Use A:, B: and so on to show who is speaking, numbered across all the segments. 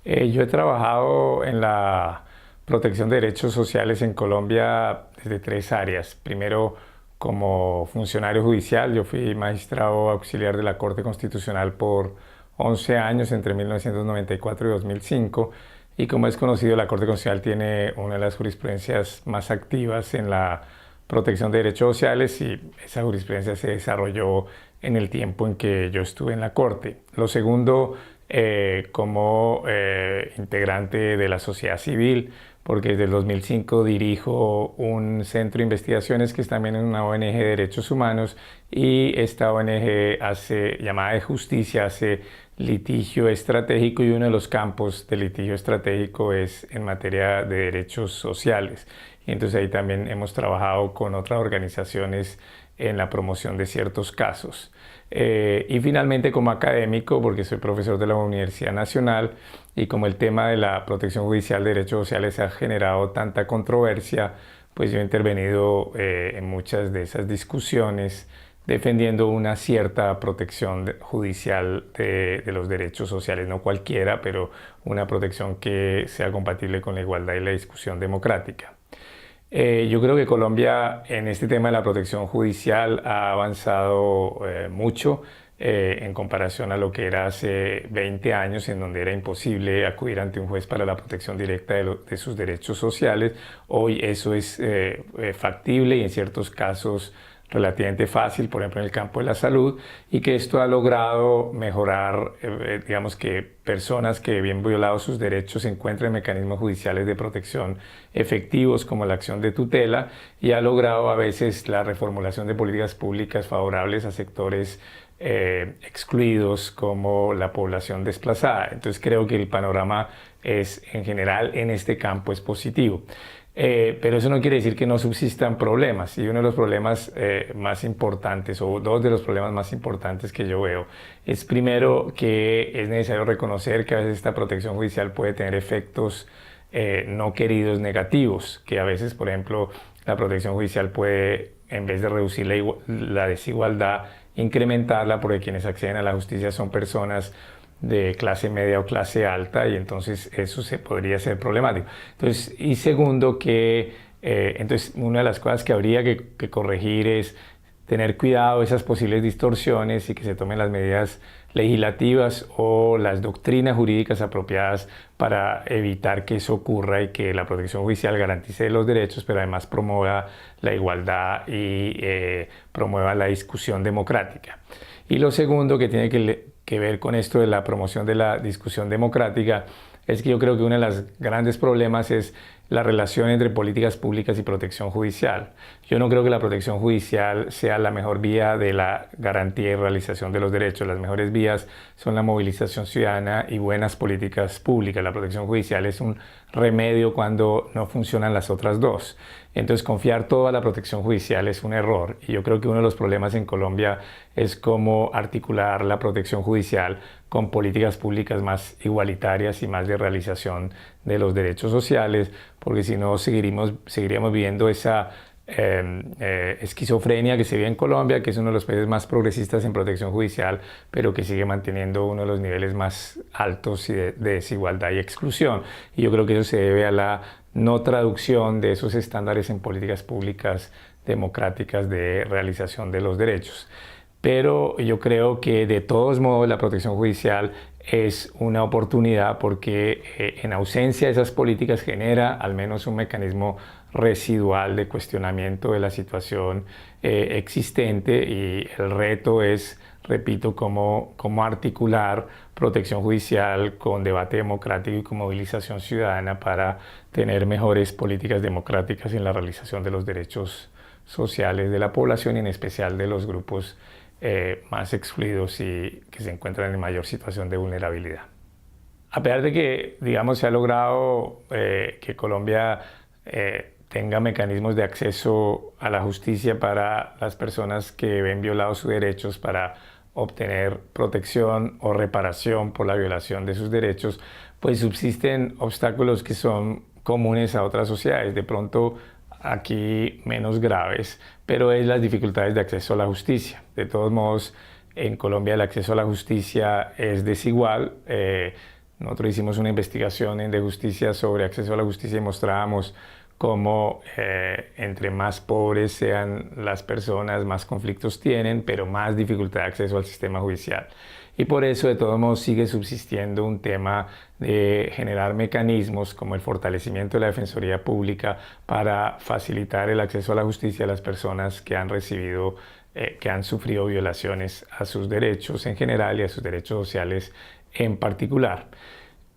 A: Yo he trabajado en la protección de derechos sociales en Colombia desde tres áreas. Primero, como funcionario judicial, yo fui magistrado auxiliar de la Corte Constitucional por 11 años, entre 1994 y 2005. Y como es conocido, la Corte Constitucional tiene una de las jurisprudencias más activas en la protección de derechos sociales y esa jurisprudencia se desarrolló en el tiempo en que yo estuve en la Corte. Lo segundo, como integrante de la sociedad civil, porque desde el 2005 dirijo un centro de investigaciones que es también una ONG de derechos humanos y esta ONG llamada de justicia, hace litigio estratégico y uno de los campos de litigio estratégico es en materia de derechos sociales. Y entonces ahí también hemos trabajado con otras organizaciones en la promoción de ciertos casos. Y finalmente como académico, porque soy profesor de la Universidad Nacional y como el tema de la protección judicial de derechos sociales ha generado tanta controversia, pues yo he intervenido en muchas de esas discusiones defendiendo una cierta protección judicial de los derechos sociales, no cualquiera, pero una protección que sea compatible con la igualdad y la discusión democrática. Yo creo que Colombia en este tema de la protección judicial ha avanzado mucho en comparación a lo que era hace 20 años, en donde era imposible acudir ante un juez para la protección directa de sus derechos sociales. Hoy eso es factible y en ciertos casos relativamente fácil, por ejemplo en el campo de la salud, y que esto ha logrado mejorar, digamos que personas que bien violado sus derechos encuentren mecanismos judiciales de protección efectivos como la acción de tutela y ha logrado a veces la reformulación de políticas públicas favorables a sectores excluidos como la población desplazada. Entonces creo que el panorama es en general en este campo es positivo. Pero eso no quiere decir que no subsistan problemas. Y uno de los problemas más importantes, o dos de los problemas más importantes que yo veo, es primero que es necesario reconocer que a veces esta protección judicial puede tener efectos no queridos negativos, que a veces, por ejemplo, la protección judicial puede, en vez de reducir la desigualdad, incrementarla, porque quienes acceden a la justicia son personas de clase media o clase alta y entonces eso podría ser problemático. Entonces, y segundo entonces una de las cosas que habría que corregir es tener cuidado de esas posibles distorsiones y que se tomen las medidas legislativas o las doctrinas jurídicas apropiadas para evitar que eso ocurra y que la protección judicial garantice los derechos, pero además promueva la igualdad y promueva la discusión democrática. Y lo segundo que tiene que ver con esto de la promoción de la discusión democrática es que yo creo que uno de los grandes problemas es la relación entre políticas públicas y protección judicial. Yo no creo que la protección judicial sea la mejor vía de la garantía y realización de los derechos. Las mejores vías son la movilización ciudadana y buenas políticas públicas. La protección judicial es un remedio cuando no funcionan las otras dos. Entonces, confiar toda la protección judicial es un error. Y yo creo que uno de los problemas en Colombia es cómo articular la protección judicial con políticas públicas más igualitarias y más de realización de los derechos sociales, porque si no seguiríamos viendo esa esquizofrenia que se vive en Colombia, que es uno de los países más progresistas en protección judicial, pero que sigue manteniendo uno de los niveles más altos de desigualdad y exclusión. Y yo creo que eso se debe a la no traducción de esos estándares en políticas públicas democráticas de realización de los derechos. Pero yo creo que de todos modos la protección judicial es una oportunidad porque en ausencia de esas políticas genera al menos un mecanismo residual de cuestionamiento de la situación existente y el reto es, repito, cómo articular protección judicial con debate democrático y con movilización ciudadana para tener mejores políticas democráticas en la realización de los derechos sociales de la población y en especial de los grupos más excluidos y que se encuentran en mayor situación de vulnerabilidad. A pesar de que, digamos, se ha logrado que Colombia tenga mecanismos de acceso a la justicia para las personas que ven violados sus derechos para obtener protección o reparación por la violación de sus derechos, pues subsisten obstáculos que son comunes a otras sociedades. De pronto, aquí menos graves, pero es las dificultades de acceso a la justicia. De todos modos, en Colombia el acceso a la justicia es desigual. Nosotros hicimos una investigación en De Justicia sobre acceso a la justicia y mostrábamos cómo entre más pobres sean las personas, más conflictos tienen, pero más dificultad de acceso al sistema judicial. Y por eso, de todos modos, sigue subsistiendo un tema de generar mecanismos como el fortalecimiento de la Defensoría Pública para facilitar el acceso a la justicia a las personas que han recibido, que han sufrido violaciones a sus derechos en general y a sus derechos sociales en particular.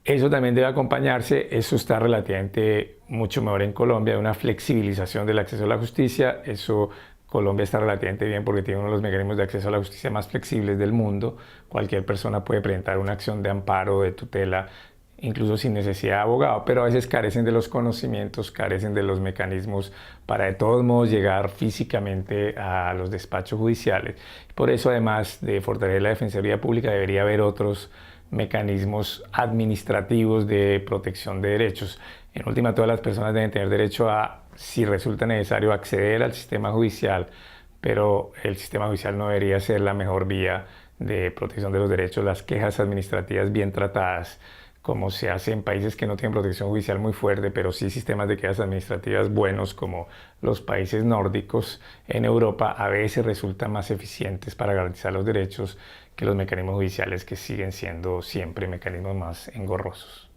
A: Eso también debe acompañarse, eso está relativamente mucho mejor en Colombia, de una flexibilización del acceso a la justicia. Eso Colombia está relativamente bien porque tiene uno de los mecanismos de acceso a la justicia más flexibles del mundo. Cualquier persona puede presentar una acción de amparo o de tutela, incluso sin necesidad de abogado, pero a veces carecen de los conocimientos, carecen de los mecanismos para de todos modos llegar físicamente a los despachos judiciales. Por eso, además de fortalecer la Defensoría Pública, debería haber otros mecanismos administrativos de protección de derechos. En última, todas las personas deben tener derecho a, si resulta necesario, acceder al sistema judicial, pero el sistema judicial no debería ser la mejor vía de protección de los derechos. Las quejas administrativas bien tratadas, como se hace en países que no tienen protección judicial muy fuerte, pero sí sistemas de quejas administrativas buenos, como los países nórdicos en Europa, a veces resultan más eficientes para garantizar los derechos que los mecanismos judiciales, que siguen siendo siempre mecanismos más engorrosos.